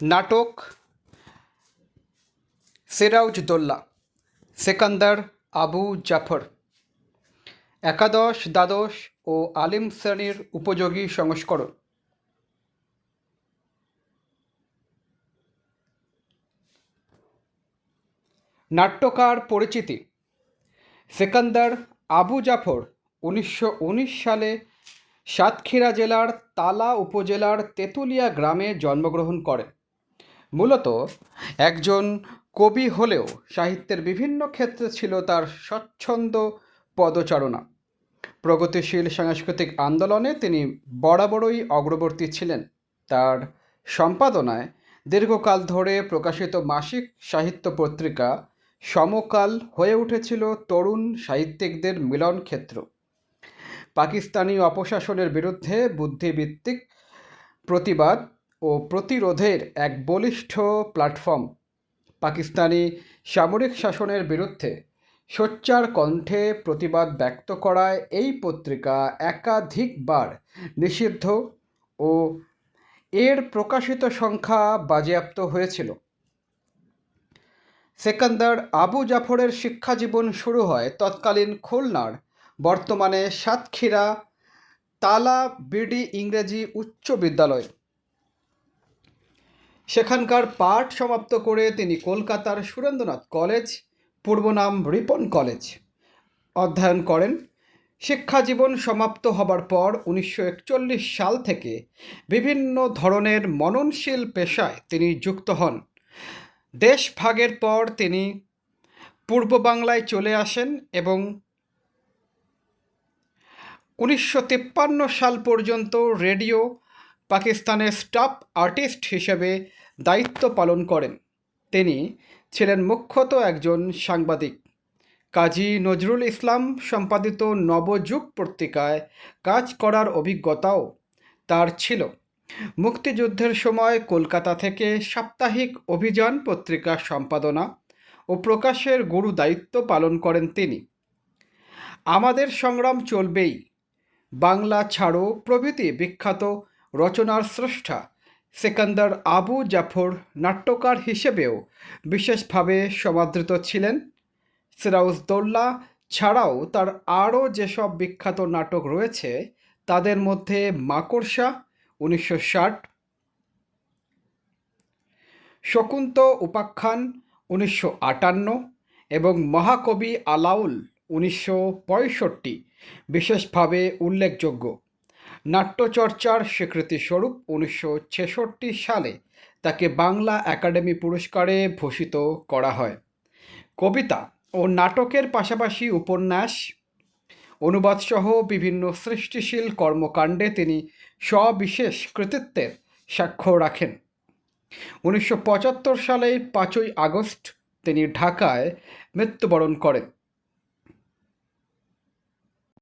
নাটক সিরাজউদ্দৌলা, সিকান্দার আবু জাফর, একাদশ, দ্বাদশ ও আলিম শ্রেণীর উপযোগী সংস্করণ। নাট্যকার পরিচিতি: সিকান্দার আবু জাফর 1919 সালে সাতক্ষীরা জেলার তালা উপজেলার তেঁতুলিয়া গ্রামে জন্মগ্রহণ করেন। মূলত একজন কবি হলেও সাহিত্যের বিভিন্ন ক্ষেত্রে ছিল তার স্বচ্ছন্দ পদচারণা। প্রগতিশীল সাংস্কৃতিক আন্দোলনে তিনি বরাবরই অগ্রবর্তী ছিলেন। তার সম্পাদনায় দীর্ঘকাল ধরে প্রকাশিত মাসিক সাহিত্য পত্রিকা সমকাল হয়ে উঠেছিল তরুণ সাহিত্যিকদের মিলনক্ষেত্র। পাকিস্তানি অপশাসনের বিরুদ্ধে বুদ্ধিবৃত্তিক প্রতিবাদ ও প্রতিরোধের এক বলিষ্ঠ প্ল্যাটফর্ম। পাকিস্তানি সামরিক শাসনের বিরুদ্ধে সোচ্চার কণ্ঠে প্রতিবাদ ব্যক্ত করায় এই পত্রিকা একাধিকবার নিষিদ্ধ ও এর প্রকাশিত সংখ্যা বাজেয়াপ্ত হয়েছিল। সিকান্দার আবু জাফরের শিক্ষাজীবন শুরু হয় তৎকালীন খুলনার, বর্তমানে সাতক্ষীরা তালা বিডি ইংরেজি উচ্চ বিদ্যালয়। সেখানকার পাঠ সমাপ্ত করে তিনি কলকাতার সুরেন্দ্রনাথ কলেজ, পূর্ব নাম রিপন কলেজ, অধ্যয়ন করেন। শিক্ষাজীবন সমাপ্ত হবার পর 1941 সাল থেকে বিভিন্ন ধরনের মননশীল পেশায় তিনি যুক্ত হন। দেশভাগের পর তিনি পূর্ব বাংলায় চলে আসেন এবং 1953 সাল পর্যন্ত রেডিও পাকিস্তানের স্টাফ আর্টিস্ট হিসেবে দায়িত্ব পালন করেন। তিনি ছিলেন মুখ্যত একজন সাংবাদিক। কাজী নজরুল ইসলাম সম্পাদিত নবযুগ পত্রিকায় কাজ করার অভিজ্ঞতাও তার ছিল। মুক্তিযুদ্ধের সময় কলকাতা থেকে সাপ্তাহিক অভিযান পত্রিকা সম্পাদনা ও প্রকাশের গুরু দায়িত্ব পালন করেন তিনি। আমাদের সংগ্রাম চলবেই, বাংলা ছাড়ো প্রভৃতি বিখ্যাত রচনার স্রষ্টা সিকান্দার আবু জাফর নাট্যকার হিসেবেও বিশেষভাবে সমাদৃত ছিলেন। সিরাজউদ্দৌলা ছাড়াও তার আরও যেসব বিখ্যাত নাটক রয়েছে তাদের মধ্যে মাকড়সা 1960, শকুন্ত উপাখ্যান 1958 এবং মহাকবি আলাউল 1965 বিশেষভাবে উল্লেখযোগ্য। নাট্যচর্চার স্বীকৃতিস্বরূপ 1966 সালে তাকে বাংলা একাডেমি পুরস্কারে ভূষিত করা হয়। কবিতা ও নাটকের পাশাপাশি উপন্যাস, অনুবাদসহ বিভিন্ন সৃষ্টিশীল কর্মকাণ্ডে তিনি সবিশেষ কৃতিত্বের স্বাক্ষর রাখেন। 1975 সালে 5ই আগস্ট তিনি ঢাকায় মৃত্যুবরণ করেন।